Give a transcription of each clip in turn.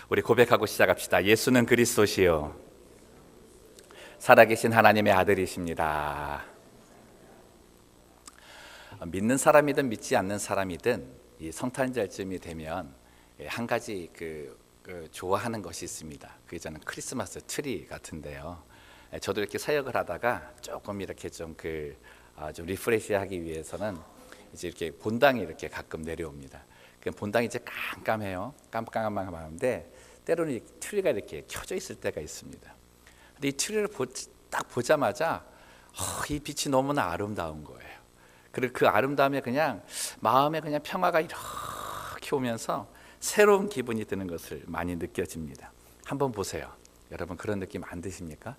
우리 고백하고 시작합시다. 예수는 그리스도시요 살아계신 하나님의 아들이십니다. 믿는 사람이든 믿지 않는 사람이든 이 성탄절쯤이 되면 한 가지 좋아하는 것이 있습니다. 그게 저는 크리스마스 트리 같은데요. 저도 이렇게 사역을 하다가 조금 이렇게 좀 리프레시하기 위해서는 이제 이렇게 본당이 이렇게 가끔 내려옵니다. 그 본당이 이제 깜깜해요. 깜깜한데 때로는 이 트리가 이렇게 켜져 있을 때가 있습니다. 근데 이 트리를 딱 보자마자 이 빛이 너무나 아름다운 거예요. 그리고 그 아름다움에 그냥 마음에 그냥 평화가 이렇게 오면서 새로운 기분이 드는 것을 많이 느껴집니다. 한번 보세요. 여러분 그런 느낌 안 드십니까?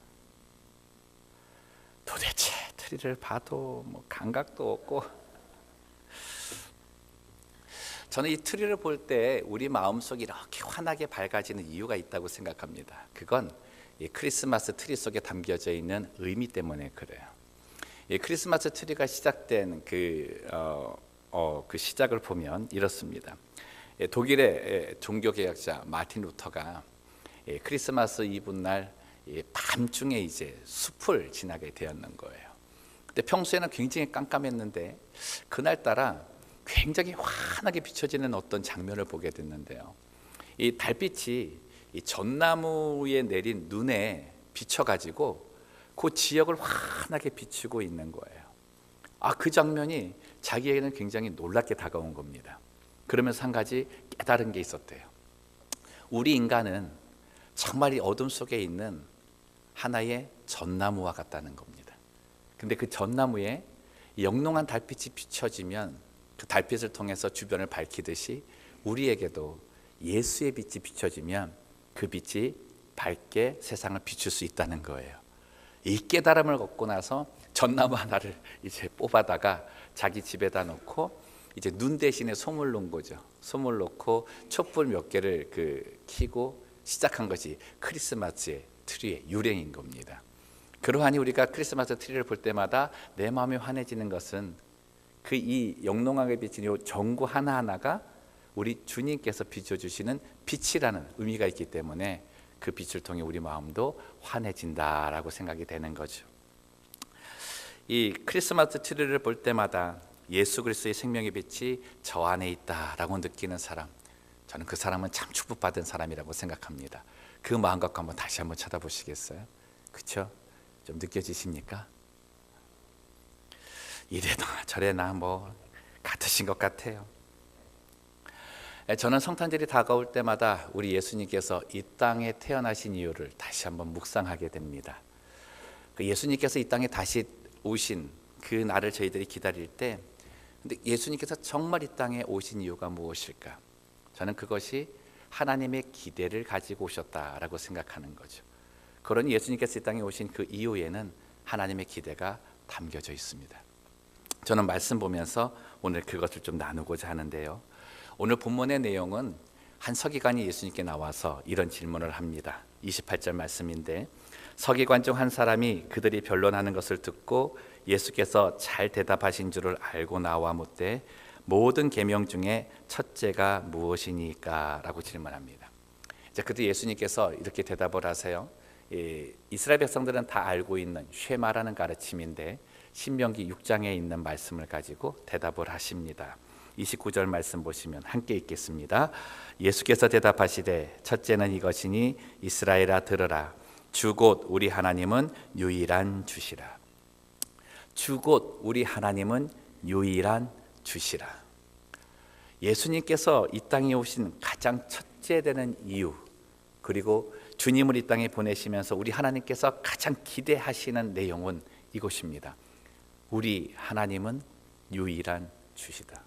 도대체 트리를 봐도 감각도 없고, 저는 이 트리를 볼 때 우리 마음속이 이렇게 환하게 밝아지는 이유가 있다고 생각합니다. 그건 이 크리스마스 트리 속에 담겨져 있는 의미 때문에 그래요. 이 크리스마스 트리가 시작된 그 시작을 보면 이렇습니다. 독일의 종교개혁자 마틴 루터가 크리스마스 이브날 밤중에 이제 숲을 지나게 되었는 거예요. 근데 평소에는 굉장히 깜깜했는데 그날따라 굉장히 환하게 비춰지는 어떤 장면을 보게 됐는데요. 이 달빛이 이 전나무에 내린 눈에 비춰가지고 그 지역을 환하게 비추고 있는 거예요. 그 장면이 자기에게는 굉장히 놀랍게 다가온 겁니다. 그러면서 한 가지 깨달은 게 있었대요. 우리 인간은 정말 이 어둠 속에 있는 하나의 전나무와 같다는 겁니다. 근데 그 전나무에 영롱한 달빛이 비춰지면 그 달빛을 통해서 주변을 밝히듯이 우리에게도 예수의 빛이 비춰지면 그 빛이 밝게 세상을 비출 수 있다는 거예요. 이 깨달음을 얻고 나서 전나무 하나를 이제 뽑아다가 자기 집에다 놓고 이제 눈 대신에 솜을 놓은 거죠. 솜을 놓고 촛불 몇 개를 켜고 시작한 것이 크리스마스의 트리의 유래인 겁니다. 그러하니 우리가 크리스마스 트리를 볼 때마다 내 마음이 환해지는 것은 이 영롱하게 비친 이 전구 하나하나가 우리 주님께서 비춰주시는 빛이라는 의미가 있기 때문에 그 빛을 통해 우리 마음도 환해진다라고 생각이 되는 거죠. 이 크리스마스 트리를 볼 때마다 예수 그리스도의 생명의 빛이 저 안에 있다라고 느끼는 사람, 저는 그 사람은 참 축복받은 사람이라고 생각합니다. 그 마음 갖고 다시 한번 쳐다보시겠어요? 그렇죠? 좀 느껴지십니까? 이래나 저래나 같으신 것 같아요. 저는 성탄절이 다가올 때마다 우리 예수님께서 이 땅에 태어나신 이유를 다시 한번 묵상하게 됩니다. 예수님께서 이 땅에 다시 오신 그 날을 저희들이 기다릴 때, 근데 예수님께서 정말 이 땅에 오신 이유가 무엇일까? 저는 그것이 하나님의 기대를 가지고 오셨다라고 생각하는 거죠. 그러니 예수님께서 이 땅에 오신 그 이유에는 하나님의 기대가 담겨져 있습니다. 저는 말씀 보면서 오늘 그것을 좀 나누고자 하는데요. 오늘 본문의 내용은 한 서기관이 예수님께 나와서 이런 질문을 합니다. 28절 말씀인데, 서기관 중 한 사람이 그들이 변론하는 것을 듣고 예수께서 잘 대답하신 줄을 알고 나와 묻되 모든 계명 중에 첫째가 무엇이니까? 라고 질문합니다. 이제 그때 예수님께서 이렇게 대답을 하세요. 이스라엘 백성들은 다 알고 있는 쉐마라는 가르침인데 신명기 6장에 있는 말씀을 가지고 대답을 하십니다. 29절 말씀 보시면 함께 읽겠습니다. 예수께서 대답하시되 첫째는 이것이니 이스라엘아 들으라. 주 곧 우리 하나님은 유일한 주시라. 주 곧 우리 하나님은 유일한 주시라. 예수님께서 이 땅에 오신 가장 첫째 되는 이유, 그리고 주님을 이 땅에 보내시면서 우리 하나님께서 가장 기대하시는 내용은 이것입니다. 우리 하나님은 유일한 주시다.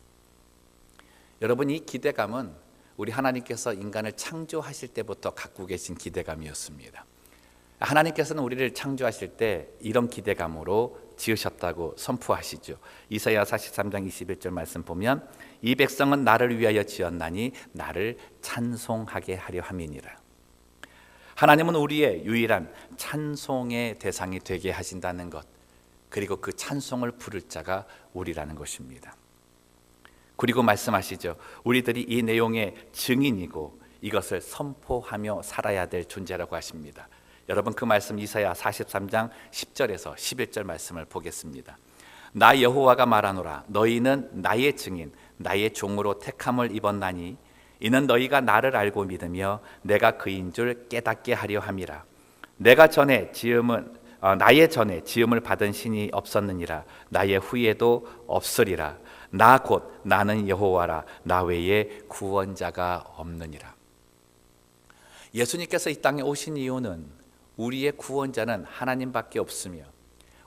여러분, 이 기대감은 우리 하나님께서 인간을 창조하실 때부터 갖고 계신 기대감이었습니다. 하나님께서는 우리를 창조하실 때 이런 기대감으로 지으셨다고 선포하시죠. 이사야 43장 21절 말씀 보면 이 백성은 나를 위하여 지었나니 나를 찬송하게 하려 함이니라. 하나님은 우리의 유일한 찬송의 대상이 되게 하신다는 것, 그리고 그 찬송을 부를 자가 우리라는 것입니다. 그리고 말씀하시죠. 우리들이 이 내용의 증인이고 이것을 선포하며 살아야 될 존재라고 하십니다. 여러분 그 말씀 이사야 43장 10절에서 11절 말씀을 보겠습니다. 나 여호와가 말하노라 너희는 나의 증인 나의 종으로 택함을 입었나니 이는 너희가 나를 알고 믿으며 내가 그인 줄 깨닫게 하려 함이라. 나의 전에 지음을 받은 신이 없었느니라. 나의 후에도 없으리라. 나 곧 나는 여호와라. 나 외에 구원자가 없느니라. 예수님께서 이 땅에 오신 이유는 우리의 구원자는 하나님밖에 없으며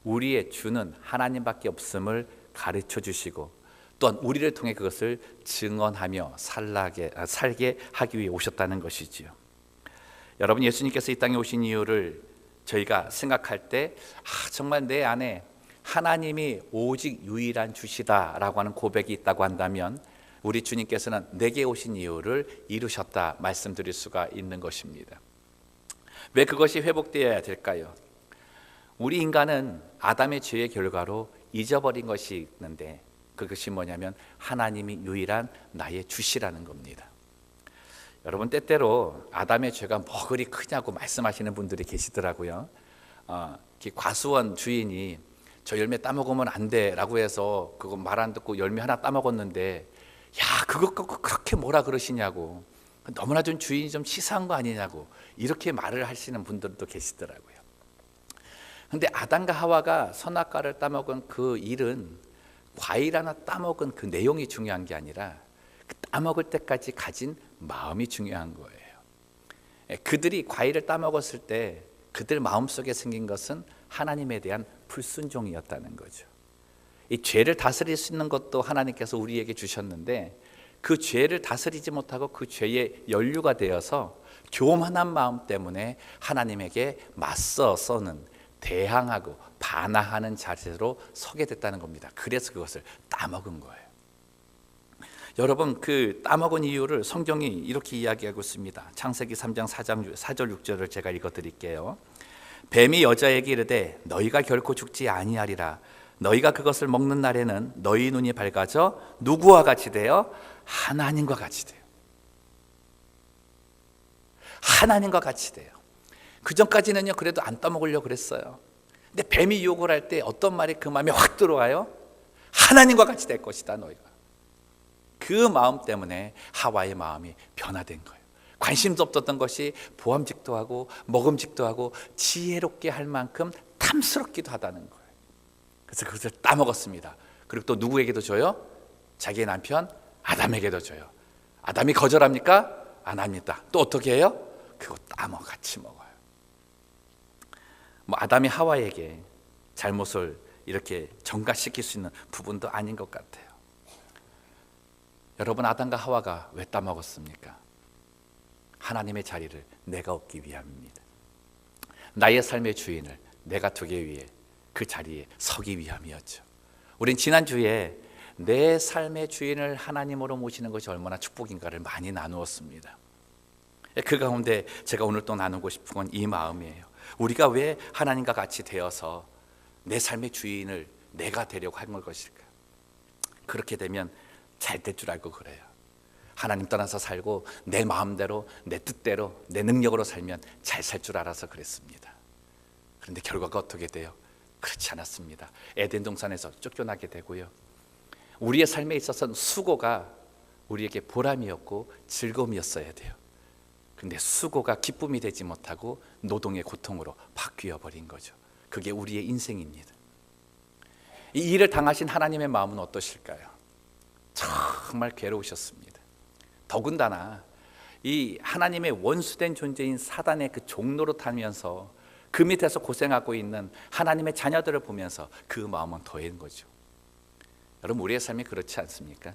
우리의 주는 하나님밖에 없음을 가르쳐 주시고 또한 우리를 통해 그것을 증언하며 살게 하기 위해 오셨다는 것이지요. 여러분 예수님께서 이 땅에 오신 이유를 저희가 생각할 때 정말 내 안에 하나님이 오직 유일한 주시다라고 하는 고백이 있다고 한다면 우리 주님께서는 내게 오신 이유를 이루셨다 말씀드릴 수가 있는 것입니다. 왜 그것이 회복되어야 될까요? 우리 인간은 아담의 죄의 결과로 잊어버린 것이 있는데 그것이 뭐냐면 하나님이 유일한 나의 주시라는 겁니다. 여러분 때때로 아담의 죄가 뭐 그리 크냐고 말씀하시는 분들이 계시더라고요. 과수원 주인이 저 열매 따먹으면 안 돼라고 해서 그거 말 안 듣고 열매 하나 따먹었는데 야 그것 갖고 그렇게 뭐라 그러시냐고 너무나 좀 주인이 좀 치사한 거 아니냐고 이렇게 말을 하시는 분들도 계시더라고요. 근데 아담과 하와가 선악과를 따먹은 그 일은 과일 하나 따먹은 그 내용이 중요한 게 아니라 그 따먹을 때까지 가진 마음이 중요한 거예요. 그들이 과일을 따먹었을 때 그들 마음속에 생긴 것은 하나님에 대한 불순종이었다는 거죠. 이 죄를 다스릴 수 있는 것도 하나님께서 우리에게 주셨는데 그 죄를 다스리지 못하고 그 죄의 연류가 되어서 교만한 마음 때문에 하나님에게 맞서서는 대항하고 반항하는 자세로 서게 됐다는 겁니다. 그래서 그것을 따먹은 거예요. 여러분 그 따먹은 이유를 성경이 이렇게 이야기하고 있습니다. 창세기 3장 4절 6절을 제가 읽어드릴게요. 뱀이 여자에게 이르되 너희가 결코 죽지 아니하리라. 너희가 그것을 먹는 날에는 너희 눈이 밝아져 누구와 같이 되어 하나님과 같이 돼요. 하나님과 같이 돼요. 그 전까지는요 그래도 안 따먹으려고 그랬어요. 근데 뱀이 유혹을 할 때 어떤 말이 그 마음에 확 들어와요? 하나님과 같이 될 것이다 너희가. 그 마음 때문에 하와의 마음이 변화된 거예요. 관심도 없었던 것이 보암직도 하고 먹음직도 하고 지혜롭게 할 만큼 탐스럽기도 하다는 거예요. 그래서 그것을 따먹었습니다. 그리고 또 누구에게도 줘요? 자기의 남편 아담에게도 줘요. 아담이 거절합니까? 안 합니다. 또 어떻게 해요? 그거 따먹어 같이 먹어요. 아담이 하와에게 잘못을 이렇게 전가시킬 수 있는 부분도 아닌 것 같아요. 여러분 아담과 하와가 왜 따먹었습니까? 하나님의 자리를 내가 얻기 위함입니다. 나의 삶의 주인을 내가 두기 위해 그 자리에 서기 위함이었죠. 우린 지난주에 내 삶의 주인을 하나님으로 모시는 것이 얼마나 축복인가를 많이 나누었습니다. 그 가운데 제가 오늘 또 나누고 싶은 건 이 마음이에요. 우리가 왜 하나님과 같이 되어서 내 삶의 주인을 내가 되려고 하는 것일까? 그렇게 되면 잘 될 줄 알고 그래요. 하나님 떠나서 살고 내 마음대로 내 뜻대로 내 능력으로 살면 잘 살 줄 알아서 그랬습니다. 그런데 결과가 어떻게 돼요? 그렇지 않았습니다. 에덴 동산에서 쫓겨나게 되고요. 우리의 삶에 있어서는 수고가 우리에게 보람이었고 즐거움이었어야 돼요. 근데 수고가 기쁨이 되지 못하고 노동의 고통으로 바뀌어 버린 거죠. 그게 우리의 인생입니다. 이 일을 당하신 하나님의 마음은 어떠실까요? 정말 괴로우셨습니다. 더군다나 이 하나님의 원수된 존재인 사단의 그 종로로 타면서 그 밑에서 고생하고 있는 하나님의 자녀들을 보면서 그 마음은 더한 거죠. 여러분 우리의 삶이 그렇지 않습니까?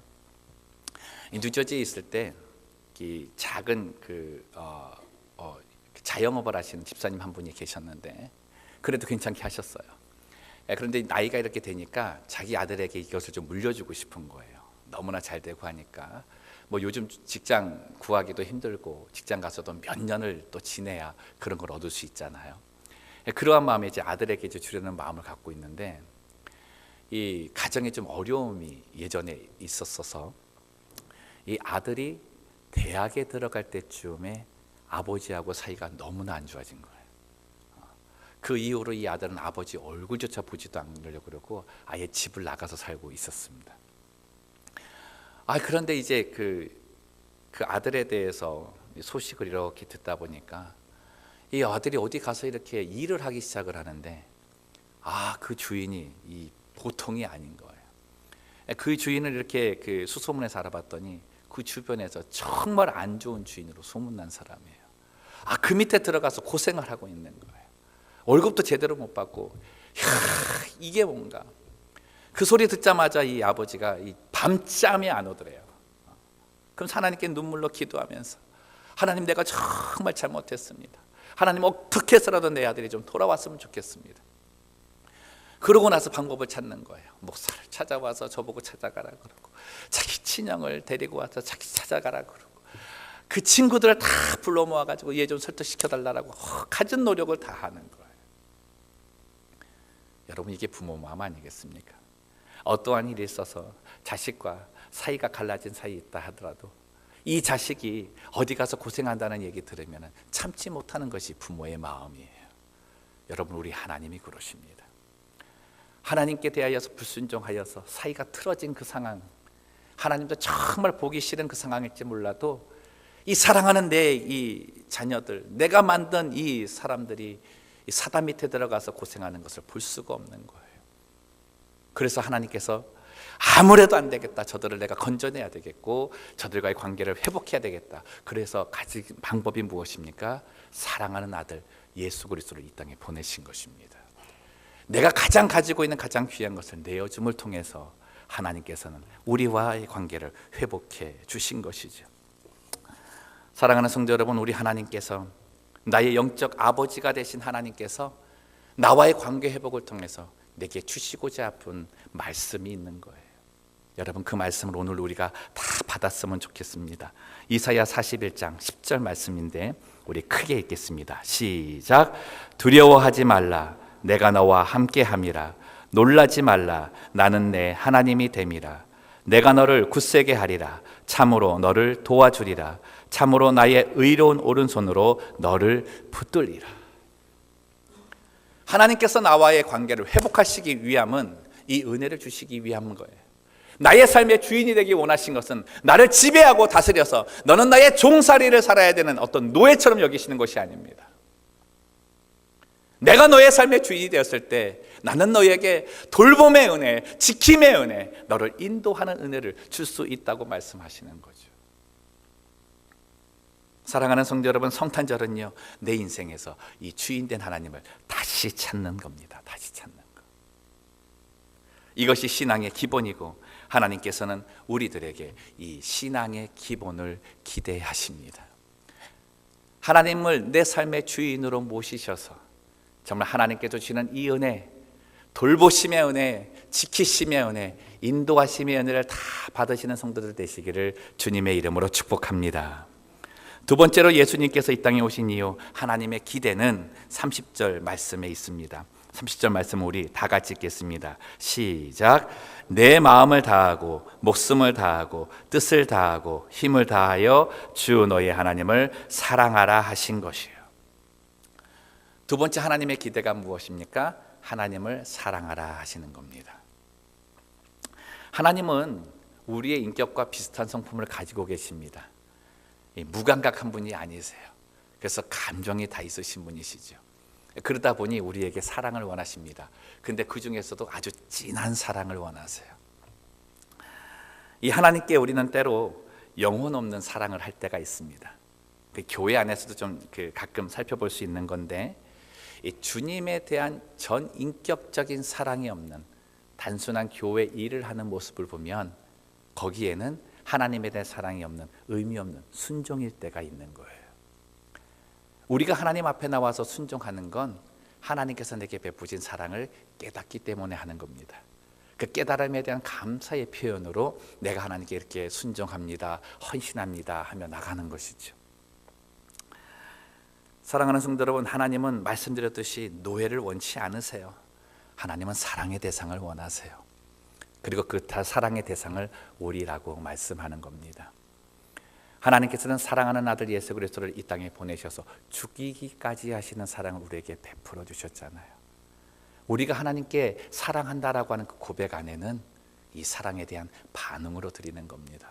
뉴저지에 있을 때 이 작은 자영업을 하시는 집사님 한 분이 계셨는데 그래도 괜찮게 하셨어요. 그런데 나이가 이렇게 되니까 자기 아들에게 이것을 좀 물려주고 싶은 거예요. 너무나 잘 되고 하니까 요즘 직장 구하기도 힘들고 직장 가서도 몇 년을 또 지내야 그런 걸 얻을 수 있잖아요. 그러한 마음에 이제 아들에게 이제 주려는 마음을 갖고 있는데 이 가정에 좀 어려움이 예전에 있었어서 이 아들이 대학에 들어갈 때쯤에 아버지하고 사이가 너무나 안 좋아진 거예요. 그 이후로 이 아들은 아버지 얼굴조차 보지도 않으려고 그러고 아예 집을 나가서 살고 있었습니다. 그런데 이제 그 아들에 대해서 소식을 이렇게 듣다 보니까 이 아들이 어디 가서 이렇게 일을 하기 시작을 하는데 그 주인이 이 보통이 아닌 거예요. 그 주인을 이렇게 그 수소문해서 알아봤더니 그 주변에서 정말 안 좋은 주인으로 소문난 사람이에요. 그 밑에 들어가서 고생을 하고 있는 거예요. 월급도 제대로 못 받고, 이게 뭔가. 그 소리 듣자마자 이 아버지가 이 밤잠이 안 오더래요. 그럼 하나님께 눈물로 기도하면서 하나님, 내가 정말 잘못했습니다. 하나님, 어떻게 해서라도 내 아들이 좀 돌아왔으면 좋겠습니다. 그러고 나서 방법을 찾는 거예요. 목사를 찾아와서 저보고 찾아가라 그러고, 자기 친형을 데리고 와서 자기 찾아가라 그러고, 그 친구들을 다 불러 모아가지고 얘 좀 설득시켜달라고 갖은 노력을 다 하는 거예요. 여러분, 이게 부모 마음 아니겠습니까? 어떠한 일이 있어서 자식과 사이가 갈라진 사이에 있다 하더라도 이 자식이 어디 가서 고생한다는 얘기 들으면 참지 못하는 것이 부모의 마음이에요. 여러분, 우리 하나님이 그러십니다. 하나님께 대하여서 불순종하여서 사이가 틀어진 그 상황, 하나님도 정말 보기 싫은 그 상황일지 몰라도 이 사랑하는 내 이 자녀들, 내가 만든 이 사람들이 이 사단 밑에 들어가서 고생하는 것을 볼 수가 없는 거예요. 그래서 하나님께서 아무래도 안 되겠다, 저들을 내가 건져내야 되겠고 저들과의 관계를 회복해야 되겠다. 그래서 가진 방법이 무엇입니까? 사랑하는 아들 예수 그리스도를 이 땅에 보내신 것입니다. 내가 가장 가지고 있는 가장 귀한 것을 내어줌을 통해서 하나님께서는 우리와의 관계를 회복해 주신 것이죠. 사랑하는 성도 여러분, 우리 하나님께서, 나의 영적 아버지가 되신 하나님께서 나와의 관계 회복을 통해서 내게 주시고자 하는 말씀이 있는 거예요. 여러분, 그 말씀을 오늘 우리가 다 받았으면 좋겠습니다. 이사야 41장 10절 말씀인데 우리 크게 읽겠습니다. 시작. 두려워하지 말라, 내가 너와 함께함이라. 놀라지 말라, 나는 내 하나님이 됨이라. 내가 너를 굳세게 하리라. 참으로 너를 도와주리라. 참으로 나의 의로운 오른손으로 너를 붙들리라. 하나님께서 나와의 관계를 회복하시기 위함은 이 은혜를 주시기 위함인 거예요. 나의 삶의 주인이 되기 원하신 것은 나를 지배하고 다스려서 너는 나의 종살이를 살아야 되는 어떤 노예처럼 여기시는 것이 아닙니다. 내가 너의 삶의 주인이 되었을 때 나는 너에게 돌봄의 은혜, 지킴의 은혜, 너를 인도하는 은혜를 줄 수 있다고 말씀하시는 거죠. 사랑하는 성도 여러분, 성탄절은요, 내 인생에서 이 주인된 하나님을 다시 찾는 겁니다. 다시 찾는 것. 이것이 신앙의 기본이고 하나님께서는 우리들에게 이 신앙의 기본을 기대하십니다. 하나님을 내 삶의 주인으로 모시셔서 정말 하나님께서 주시는 이 은혜, 돌보심의 은혜, 지키심의 은혜, 인도하심의 은혜를 다 받으시는 성도들 되시기를 주님의 이름으로 축복합니다. 두 번째로 예수님께서 이 땅에 오신 이유, 하나님의 기대는 30절 말씀에 있습니다. 30절 말씀 우리 다 같이 읽겠습니다. 시작. 내 마음을 다하고 목숨을 다하고 뜻을 다하고 힘을 다하여 주 너의 하나님을 사랑하라 하신 것이에요. 두 번째 하나님의 기대가 무엇입니까? 하나님을 사랑하라 하시는 겁니다. 하나님은 우리의 인격과 비슷한 성품을 가지고 계십니다. 무감각한 분이 아니세요. 그래서 감정이 다 있으신 분이시죠. 그러다 보니 우리에게 사랑을 원하십니다. 근데 그 중에서도 아주 진한 사랑을 원하세요. 이 하나님께 우리는 때로 영혼 없는 사랑을 할 때가 있습니다. 교회 안에서도 좀 가끔 살펴볼 수 있는 건데, 이 주님에 대한 전 인격적인 사랑이 없는 단순한 교회 일을 하는 모습을 보면 거기에는 하나님에 대한 사랑이 없는, 의미 없는 순종일 때가 있는 거예요. 우리가 하나님 앞에 나와서 순종하는 건 하나님께서 내게 베푸신 사랑을 깨닫기 때문에 하는 겁니다. 그 깨달음에 대한 감사의 표현으로 내가 하나님께 이렇게 순종합니다, 헌신합니다 하며 나가는 것이죠. 사랑하는 성도 여러분, 하나님은 말씀드렸듯이 노예를 원치 않으세요. 하나님은 사랑의 대상을 원하세요. 그리고 그 사랑의 대상을 우리라고 말씀하는 겁니다. 하나님께서는 사랑하는 아들 예수 그리스도를 이 땅에 보내셔서 죽이기까지 하시는 사랑을 우리에게 베풀어 주셨잖아요. 우리가 하나님께 사랑한다라고 하는 그 고백 안에는 이 사랑에 대한 반응으로 드리는 겁니다.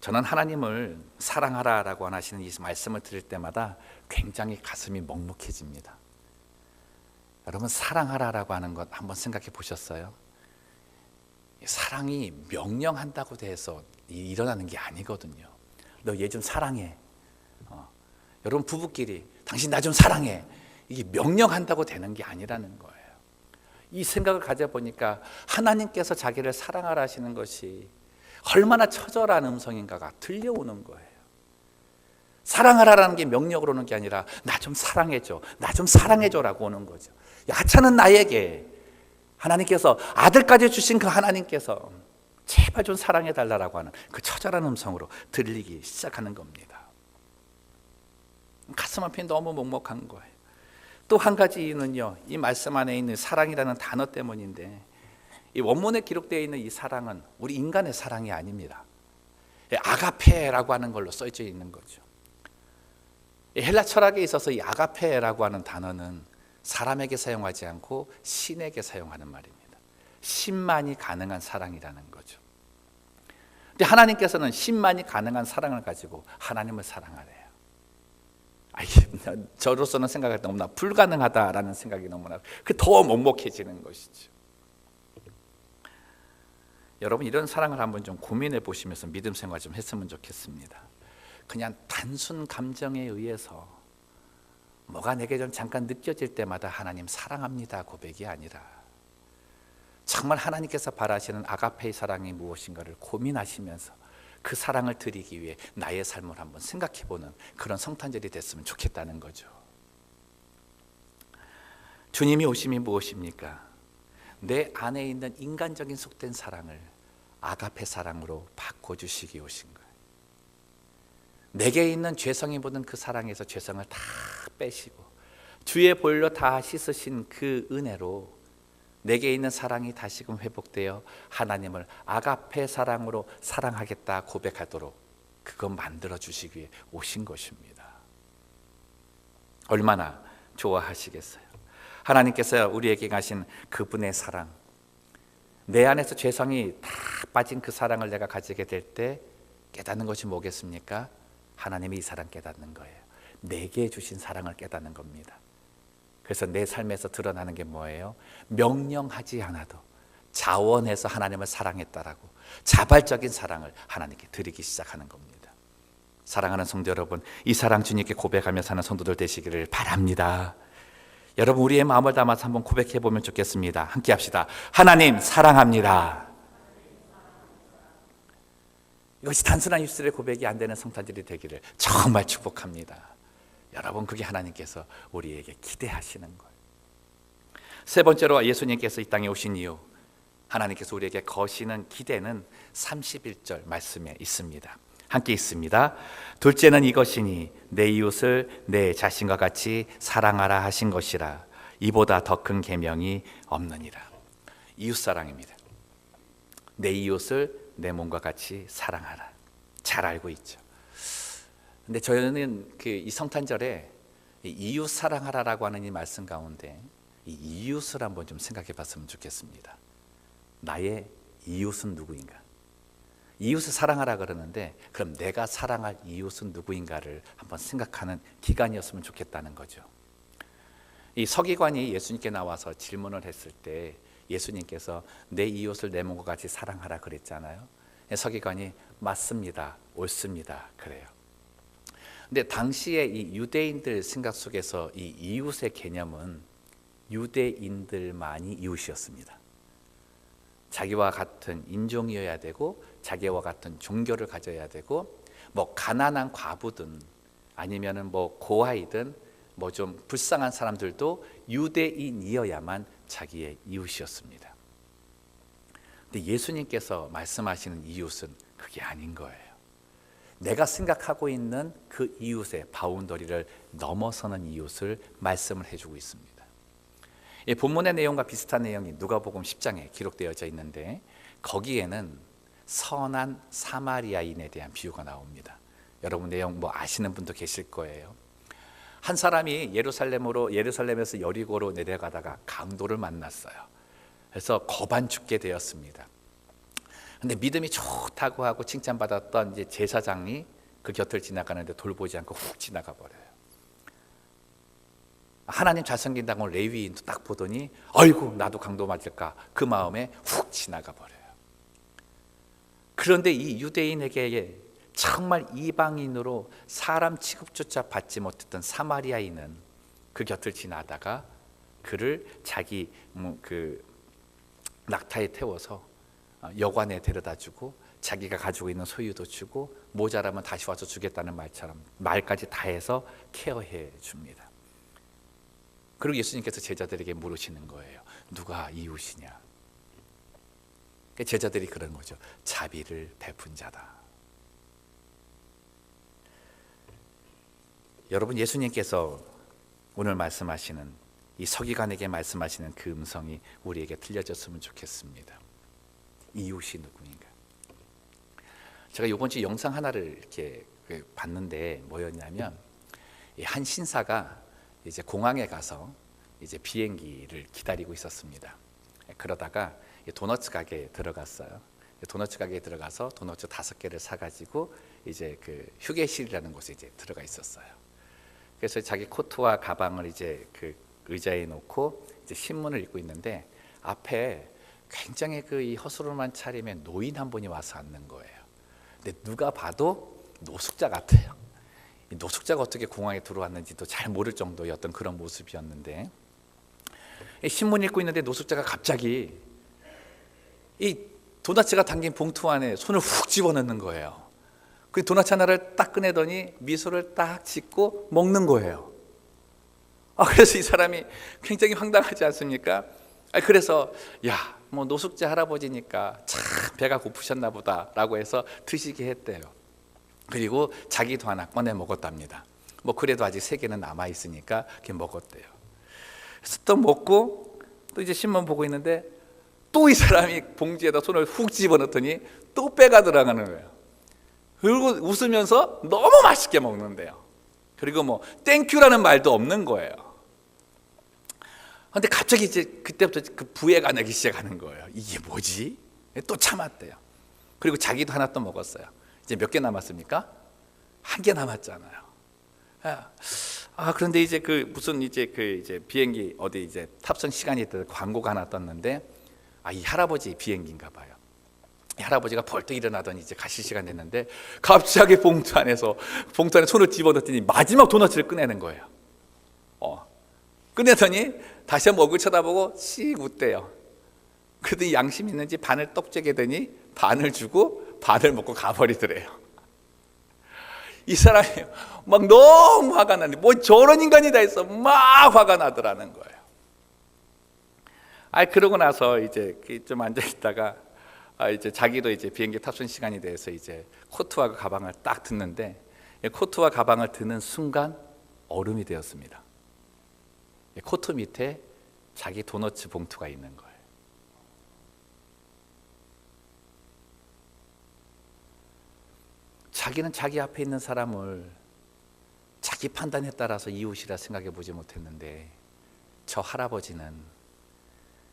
저는 하나님을 사랑하라라고 하시는 이 말씀을 들을 때마다 굉장히 가슴이 먹먹해집니다. 여러분, 사랑하라라고 하는 것 한번 생각해 보셨어요? 사랑이 명령한다고 해서 일어나는 게 아니거든요. 너 얘 좀 사랑해. 여러분, 부부끼리 당신 나 좀 사랑해. 이게 명령한다고 되는 게 아니라는 거예요. 이 생각을 가져보니까 하나님께서 자기를 사랑하라 하시는 것이 얼마나 처절한 음성인가가 들려오는 거예요. 사랑하라라는 게 명령으로 오는 게 아니라 나 좀 사랑해줘, 나 좀 사랑해줘라고 오는 거죠. 하찮은 나에게 하나님께서 아들까지 주신 그 하나님께서 제발 좀 사랑해달라고 하는 그 처절한 음성으로 들리기 시작하는 겁니다. 가슴 앞이 너무 먹먹한 거예요. 또 한 가지 이유는요, 이 말씀 안에 있는 사랑이라는 단어 때문인데, 이 원문에 기록되어 있는 이 사랑은 우리 인간의 사랑이 아닙니다. 아가페라고 하는 걸로 써져 있는 거죠. 헬라 철학에 있어서 이 아가페라고 하는 단어는 사람에게 사용하지 않고 신에게 사용하는 말입니다. 신만이 가능한 사랑이라는 거죠. 근데 하나님께서는 신만이 가능한 사랑을 가지고 하나님을 사랑하래요. 저로서는 생각할 때 너무나 불가능하다라는 생각이 너무나 더 먹먹해지는 것이죠. 여러분, 이런 사랑을 한번 좀 고민해 보시면서 믿음 생활 좀 했으면 좋겠습니다. 그냥 단순 감정에 의해서 뭐가 내게 좀 잠깐 느껴질 때마다 하나님 사랑합니다 고백이 아니라 정말 하나님께서 바라시는 아가페의 사랑이 무엇인가를 고민하시면서 그 사랑을 드리기 위해 나의 삶을 한번 생각해보는 그런 성탄절이 됐으면 좋겠다는 거죠. 주님이 오심이 무엇입니까? 내 안에 있는 인간적인 속된 사랑을 아가페 사랑으로 바꿔주시기 오신 거예요. 내게 있는 죄성이 묻은 그 사랑에서 죄성을 다 빼시고 주의 보혈로 다 씻으신 그 은혜로 내게 있는 사랑이 다시금 회복되어 하나님을 아가페 사랑으로 사랑하겠다 고백하도록 그거 만들어 주시기 위해 오신 것입니다. 얼마나 좋아하시겠어요? 하나님께서 우리에게 가신 그분의 사랑, 내 안에서 죄성이 다 빠진 그 사랑을 내가 가지게 될 때 깨닫는 것이 뭐겠습니까? 하나님이 이 사랑 깨닫는 거예요. 내게 주신 사랑을 깨닫는 겁니다. 그래서 내 삶에서 드러나는 게 뭐예요? 명령하지 않아도 자원해서 하나님을 사랑했다라고 자발적인 사랑을 하나님께 드리기 시작하는 겁니다. 사랑하는 성도 여러분, 이 사랑 주님께 고백하며 사는 성도들 되시기를 바랍니다. 여러분, 우리의 마음을 담아서 한번 고백해 보면 좋겠습니다. 함께 합시다. 하나님 사랑합니다. 이것이 단순한 입술의 고백이 안 되는 성탄절이 되기를 정말 축복합니다. 여러분, 그게 하나님께서 우리에게 기대하시는 거예요. 세 번째로 예수님께서 이 땅에 오신 이유, 하나님께서 우리에게 거시는 기대는 31절 말씀에 있습니다. 함께 있습니다. 둘째는 이것이니 내 이웃을 내 자신과 같이 사랑하라 하신 것이라. 이보다 더 큰 계명이 없느니라. 이웃사랑입니다. 내 이웃을 내 몸과 같이 사랑하라. 잘 알고 있죠. 근데 저는 이 성탄절에 이웃 사랑하라라고 하는 이 말씀 가운데 이 이웃을 한번 좀 생각해 봤으면 좋겠습니다. 나의 이웃은 누구인가? 이웃을 사랑하라 그러는데 그럼 내가 사랑할 이웃은 누구인가를 한번 생각하는 기간이었으면 좋겠다는 거죠. 이 서기관이 예수님께 나와서 질문을 했을 때 예수님께서 내 이웃을 내 몸과 같이 사랑하라 그랬잖아요. 서기관이 맞습니다, 옳습니다 그래요. 근데 당시에 이 유대인들 생각 속에서 이 이웃의 개념은 유대인들만이 이웃이었습니다. 자기와 같은 인종이어야 되고 자기와 같은 종교를 가져야 되고 뭐 가난한 과부든 아니면은 뭐 고아이든 뭐 좀 불쌍한 사람들도 유대인이어야만 자기의 이웃이었습니다. 근데 예수님께서 말씀하시는 이웃은 그게 아닌 거예요. 내가 생각하고 있는 그 이웃의 바운더리를 넘어서는 이웃을 말씀을 해주고 있습니다. 본문의 내용과 비슷한 내용이 누가복음 10장에 기록되어져 있는데 거기에는 선한 사마리아인에 대한 비유가 나옵니다. 여러분 내용 아시는 분도 계실 거예요. 한 사람이 예루살렘에서 여리고로 내려가다가 강도를 만났어요. 그래서 거반 죽게 되었습니다. 근데 믿음이 좋다고 하고 칭찬받았던 이제 제사장이 그 곁을 지나가는데 돌보지 않고 훅 지나가 버려요. 하나님 잘 섬긴다고 레위인도 딱 보더니 아이고 나도 강도 맞을까 그 마음에 훅 지나가 버려요. 그런데 이 유대인에게 정말 이방인으로 사람 취급조차 받지 못했던 사마리아인은 그 곁을 지나다가 그를 자기 그 낙타에 태워서 여관에 데려다주고 자기가 가지고 있는 소유도 주고 모자라면 다시 와서 주겠다는 말까지 다 해서 케어해 줍니다. 그리고 예수님께서 제자들에게 물으시는 거예요. 누가 이웃이냐? 제자들이 그런 거죠. 자비를 베푼 자다. 여러분 예수님께서 오늘 말씀하시는 이 서기관에게 말씀하시는 그 음성이 우리에게 들려졌으면 좋겠습니다. 이웃이 누구인가? 제가 이번 주 영상 하나를 이렇게 봤는데 뭐였냐면 한 신사가 이제 공항에 가서 이제 비행기를 기다리고 있었습니다. 그러다가 도넛 가게에 들어갔어요. 도넛 가게에 들어가서 도넛 5개를 사가지고 이제 그 휴게실이라는 곳에 이제 들어가 있었어요. 그래서 자기 코트와 가방을 이제 그 의자에 놓고 이제 신문을 읽고 있는데 앞에 굉장히 그 이 허술한 차림의 노인 한 분이 와서 앉는 거예요. 근데 누가 봐도 노숙자 같아요. 이 노숙자가 어떻게 공항에 들어왔는지도 잘 모를 정도의 어떤 그런 모습이었는데 신문 읽고 있는데 노숙자가 갑자기 이 도넛가 담긴 봉투 안에 손을 훅 집어넣는 거예요. 그 도넛 하나를 딱 꺼내더니 미소를 딱 짓고 먹는 거예요. 그래서 이 사람이 굉장히 황당하지 않습니까? 그래서 뭐 노숙자 할아버지니까 참 배가 고프셨나 보다라고 해서 드시게 했대요. 그리고 자기도 하나 꺼내 먹었답니다. 뭐 그래도 아직 3개는 남아 있으니까 이렇게 먹었대요. 그래서 또 먹고 또 이제 신문 보고 있는데 또 이 사람이 봉지에다 손을 훅 집어넣더니 또 빼가 들어가는 거예요. 그리고 웃으면서 너무 맛있게 먹는데요. 그리고 뭐 땡큐라는 말도 없는 거예요. 근데 갑자기 이제 그때부터 그 부해가 나기 시작하는 거예요. 이게 뭐지? 또 참았대요. 그리고 자기도 하나 또 먹었어요. 이제 몇 개 남았습니까? 1개 남았잖아요. 그런데 이제 그 무슨 이제 비행기 어디 이제 탑승 시간이 있다 광고가 하나 떴는데 이 할아버지 비행기인가 봐요. 이 할아버지가 벌떡 일어나더니 이제 가실 시간 됐는데 갑자기 봉투 안에 손을 집어넣더니 마지막 도넛을 꺼내는 거예요. 꺼내더니 다시 한번 얼굴 쳐다보고 씩 웃대요. 그랬더니 양심 있는지 반을 떡재게더니 반을 주고 반을 먹고 가버리더래요. 이 사람이 막 너무 화가 나는데 뭐 저런 인간이 다 있어 막 화가 나더라는 거예요. 그러고 나서 이제 좀 앉아 있다가 이제 자기도 이제 비행기 탑승 시간이 돼서 이제 코트와 가방을 딱 듣는데 코트와 가방을 드는 순간 얼음이 되었습니다. 코트 밑에 자기 도넛 봉투가 있는 거예요. 자기는 자기 앞에 있는 사람을 자기 판단에 따라서 이웃이라 생각해 보지 못했는데 저 할아버지는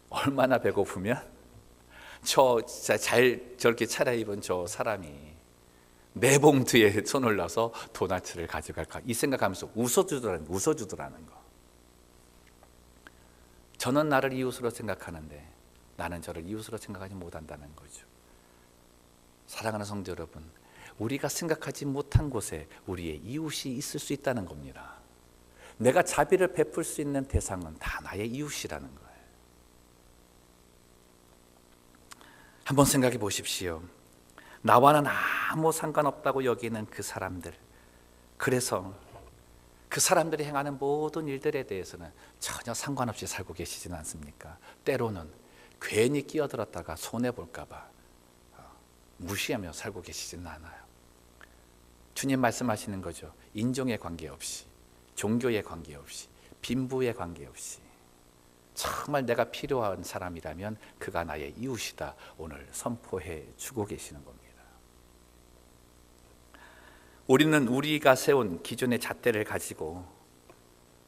얼마나 배고프면 저렇게 차려입은 저 사람이 내 봉투에 손을 넣어서 도넛을 가져갈까 이 생각하면서 웃어주더라는 거. 저는 나를 이웃으로 생각하는데 나는 저를 이웃으로 생각하지 못한다는 거죠. 사랑하는 성도 여러분, 우리가 생각하지 못한 곳에 우리의 이웃이 있을 수 있다는 겁니다. 내가 자비를 베풀 수 있는 대상은 다 나의 이웃이라는 거예요. 한번 생각해 보십시오. 나와는 아무 상관없다고 여기는 그 사람들, 그래서 그 사람들이 행하는 모든 일들에 대해서는 전혀 상관없이 살고 계시지는 않습니까? 때로는 괜히 끼어들었다가 손해볼까 봐 무시하며 살고 계시지는 않아요. 주님 말씀하시는 거죠. 인종에 관계없이, 종교에 관계없이, 빈부에 관계없이 정말 내가 필요한 사람이라면 그가 나의 이웃이다 오늘 선포해 주고 계시는 겁니다. 우리는 우리가 세운 기존의 잣대를 가지고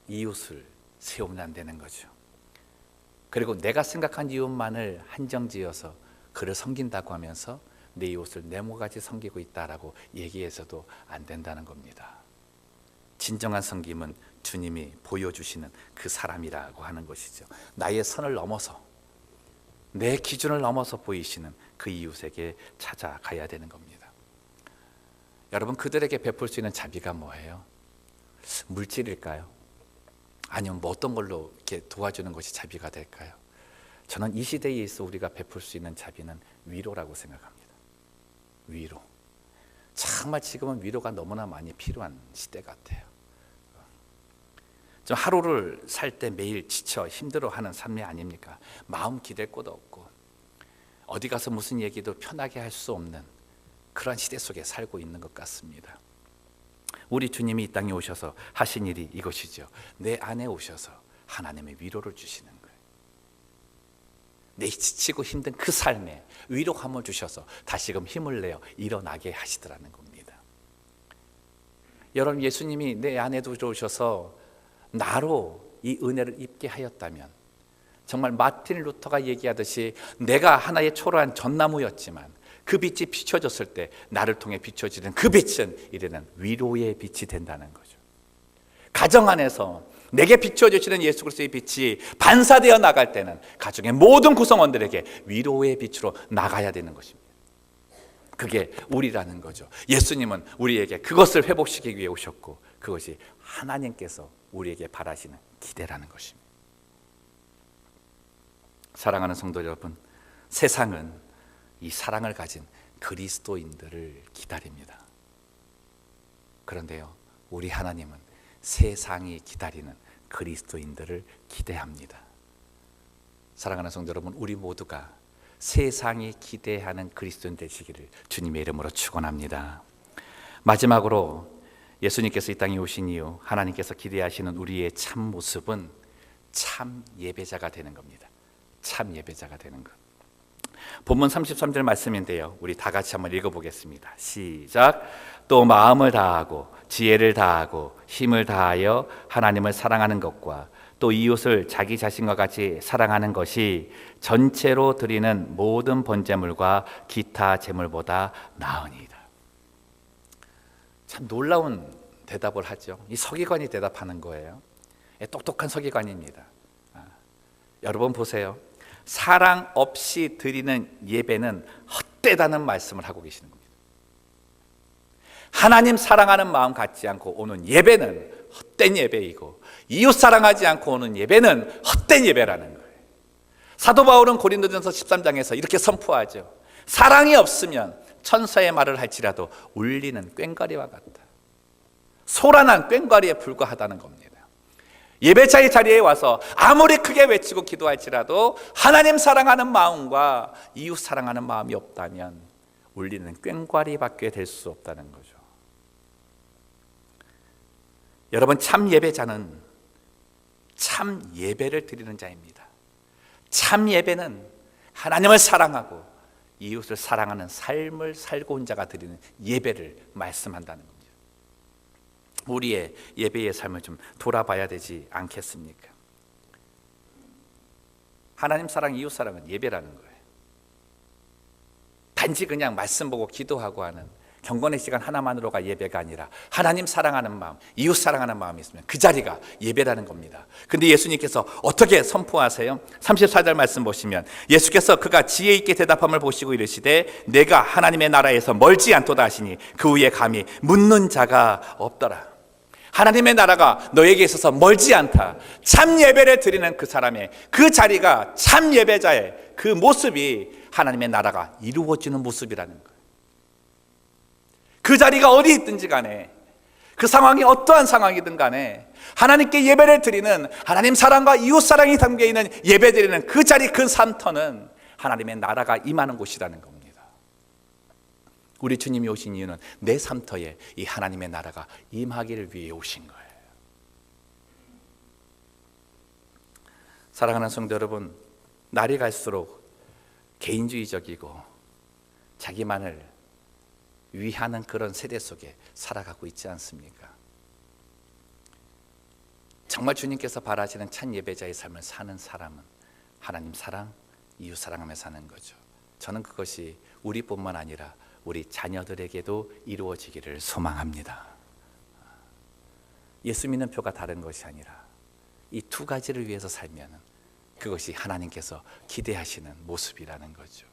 이웃을 세우면 안 되는 거죠. 그리고 내가 생각한 이웃만을 한정지어서 그를 섬긴다고 하면서 내 이웃을 네모같이 섬기고 있다라고 얘기해서도 안 된다는 겁니다. 진정한 섬김은 주님이 보여주시는 그 사람이라고 하는 것이죠. 나의 선을 넘어서 내 기준을 넘어서 보이시는 그 이웃에게 찾아가야 되는 겁니다. 여러분, 그들에게 베풀 수 있는 자비가 뭐예요? 물질일까요? 아니면 뭐 어떤 걸로 이렇게 도와주는 것이 자비가 될까요? 저는 이 시대에 있어 우리가 베풀 수 있는 자비는 위로라고 생각합니다. 위로. 정말 지금은 위로가 너무나 많이 필요한 시대 같아요. 좀 하루를 살 때 매일 지쳐 힘들어하는 삶이 아닙니까? 마음 기댈 곳도 없고 어디 가서 무슨 얘기도 편하게 할 수 없는 그런 시대 속에 살고 있는 것 같습니다. 우리 주님이 이 땅에 오셔서 하신 일이 이것이죠. 내 안에 오셔서 하나님의 위로를 주시는 거예요. 내 지치고 힘든 그 삶에 위로함을 주셔서 다시금 힘을 내어 일어나게 하시더라는 겁니다. 여러분, 예수님이 내 안에 들어오셔서 나로 이 은혜를 입게 하였다면 정말 마틴 루터가 얘기하듯이 내가 하나의 초라한 전나무였지만 그 빛이 비춰졌을 때 나를 통해 비춰지는 그 빛은 이제는 위로의 빛이 된다는 거죠. 가정 안에서 내게 비춰주시는 예수 그리스도의 빛이 반사되어 나갈 때는 가정의 모든 구성원들에게 위로의 빛으로 나가야 되는 것입니다. 그게 우리라는 거죠. 예수님은 우리에게 그것을 회복시키기 위해 오셨고 그것이 하나님께서 우리에게 바라시는 기대라는 것입니다. 사랑하는 성도 여러분, 세상은 이 사랑을 가진 그리스도인들을 기다립니다. 그런데요, 우리 하나님은 세상이 기다리는 그리스도인들을 기대합니다. 사랑하는 성도 여러분, 우리 모두가 세상이 기대하는 그리스도인 되시기를 주님의 이름으로 축원합니다. 마지막으로 예수님께서 이 땅에 오신 이후 하나님께서 기대하시는 우리의 참 모습은 참 예배자가 되는 겁니다. 참 예배자가 되는 것. 본문 33절 말씀인데요, 우리 다 같이 한번 읽어보겠습니다. 시작. 또 마음을 다하고 지혜를 다하고 힘을 다하여 하나님을 사랑하는 것과 또 이웃을 자기 자신과 같이 사랑하는 것이 전체로 드리는 모든 번제물과 기타 제물보다 나으니이다. 참 놀라운 대답을 하죠. 이 서기관이 대답하는 거예요. 똑똑한 서기관입니다. 여러분 보세요. 사랑 없이 드리는 예배는 헛되다는 말씀을 하고 계시는 겁니다. 하나님 사랑하는 마음 갖지 않고 오는 예배는 헛된 예배이고 이웃 사랑하지 않고 오는 예배는 헛된 예배라는 거예요. 사도 바울은 고린도전서 13장에서 이렇게 선포하죠. 사랑이 없으면 천사의 말을 할지라도 울리는 꽹과리와 같다. 소란한 꽹과리에 불과하다는 겁니다. 예배자의 자리에 와서 아무리 크게 외치고 기도할지라도 하나님 사랑하는 마음과 이웃 사랑하는 마음이 없다면 울리는 꽹과리밖에 될 수 없다는 거죠. 여러분, 참 예배자는 참 예배를 드리는 자입니다. 참 예배는 하나님을 사랑하고 이웃을 사랑하는 삶을 살고 온 자가 드리는 예배를 말씀한다는 겁니다. 우리의 예배의 삶을 좀 돌아봐야 되지 않겠습니까? 하나님 사랑, 이웃 사랑은 예배라는 거예요. 단지 그냥 말씀 보고 기도하고 하는 경건의 시간 하나만으로가 예배가 아니라 하나님 사랑하는 마음, 이웃 사랑하는 마음이 있으면 그 자리가 예배라는 겁니다. 근데 예수님께서 어떻게 선포하세요? 34절 말씀 보시면 예수께서 그가 지혜 있게 대답함을 보시고 이르시되 내가 하나님의 나라에서 멀지 않도다 하시니 그 후에 감히 묻는 자가 없더라. 하나님의 나라가 너에게 있어서 멀지 않다. 참 예배를 드리는 그 사람의 그 자리가 참 예배자의 그 모습이 하나님의 나라가 이루어지는 모습이라는 거예요. 그 자리가 어디 있든지 간에 그 상황이 어떠한 상황이든 간에 하나님께 예배를 드리는 하나님 사랑과 이웃 사랑이 담겨있는 예배 드리는 그 자리 그 산터는 하나님의 나라가 임하는 곳이라는 겁니다. 우리 주님이 오신 이유는 내 삶터에 이 하나님의 나라가 임하기를 위해 오신 거예요. 사랑하는 성도 여러분, 날이 갈수록 개인주의적이고 자기만을 위하는 그런 세대 속에 살아가고 있지 않습니까? 정말 주님께서 바라시는 참 예배자의 삶을 사는 사람은 하나님 사랑, 이웃 사랑하며 사는 거죠. 저는 그것이 우리뿐만 아니라 우리 자녀들에게도 이루어지기를 소망합니다. 예수 믿는 표가 다른 것이 아니라 이 두 가지를 위해서 살면 그것이 하나님께서 기대하시는 모습이라는 거죠.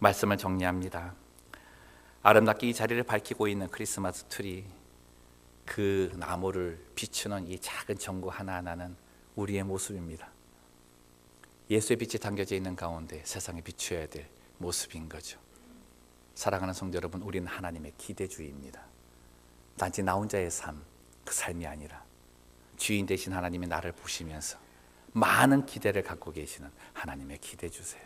말씀을 정리합니다. 아름답게 이 자리를 밝히고 있는 크리스마스 트리, 그 나무를 비추는 이 작은 전구 하나하나는 우리의 모습입니다. 예수의 빛이 담겨져 있는 가운데 세상에 비추어야 될 모습인 거죠. 사랑하는 성도 여러분, 우리는 하나님의 기대주의입니다. 단지 나 혼자의 삶, 그 삶이 아니라 주인 되신 하나님이 나를 보시면서 많은 기대를 갖고 계시는 하나님의 기대주세요.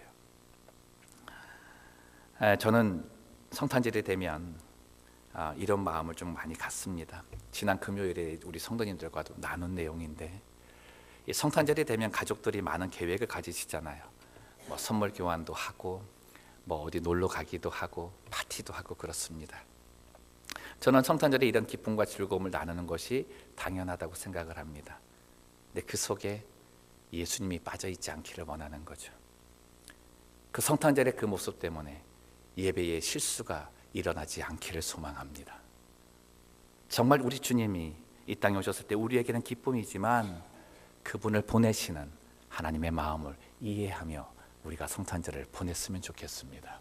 저는 성탄절이 되면 이런 마음을 좀 많이 갖습니다. 지난 금요일에 우리 성도님들과도 나눈 내용인데, 성탄절이 되면 가족들이 많은 계획을 가지시잖아요. 뭐 선물 교환도 하고 뭐 어디 놀러 가기도 하고 파티도 하고 그렇습니다. 저는 성탄절에 이런 기쁨과 즐거움을 나누는 것이 당연하다고 생각을 합니다. 근데 그 속에 예수님이 빠져있지 않기를 원하는 거죠. 그 성탄절의 그 모습 때문에 예배에 실수가 일어나지 않기를 소망합니다. 정말 우리 주님이 이 땅에 오셨을 때 우리에게는 기쁨이지만 그분을 보내시는 하나님의 마음을 이해하며 우리가 성탄절을 보냈으면 좋겠습니다.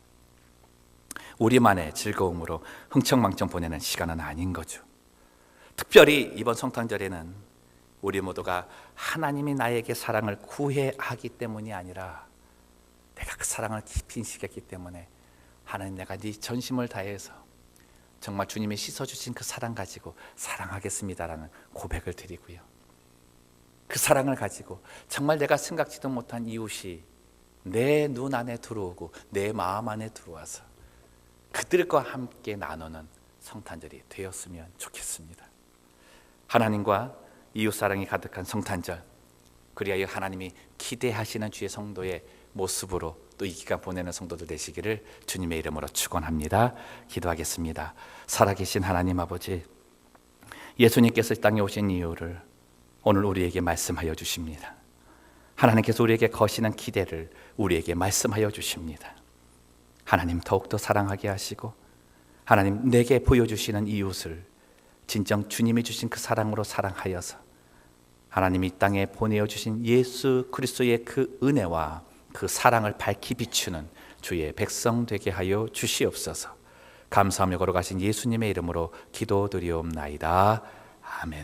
우리만의 즐거움으로 흥청망청 보내는 시간은 아닌 거죠. 특별히 이번 성탄절에는 우리 모두가 하나님이 나에게 사랑을 구애하기 때문이 아니라 내가 그 사랑을 깊이 인식했기 때문에 하나님, 내가 네 전심을 다해서 정말 주님이 씻어주신 그 사랑 가지고 사랑하겠습니다라는 고백을 드리고요. 그 사랑을 가지고 정말 내가 생각지도 못한 이웃이 내 눈 안에 들어오고 내 마음 안에 들어와서 그들과 함께 나누는 성탄절이 되었으면 좋겠습니다. 하나님과 이웃 사랑이 가득한 성탄절, 그리하여 하나님이 기대하시는 주의 성도의 모습으로 또 이 기간 보내는 성도들 되시기를 주님의 이름으로 축원합니다. 기도하겠습니다. 살아계신 하나님 아버지, 예수님께서 이 땅에 오신 이유를 오늘 우리에게 말씀하여 주십니다. 하나님께서 우리에게 거시는 기대를 우리에게 말씀하여 주십니다. 하나님, 더욱더 사랑하게 하시고 하나님, 내게 보여주시는 이웃을 진정 주님이 주신 그 사랑으로 사랑하여서 하나님이 이 땅에 보내어 주신 예수 그리스도의 그 은혜와 그 사랑을 밝히 비추는 주의 백성 되게 하여 주시옵소서. 감사하며 걸어가신 예수님의 이름으로 기도드리옵나이다. 아멘.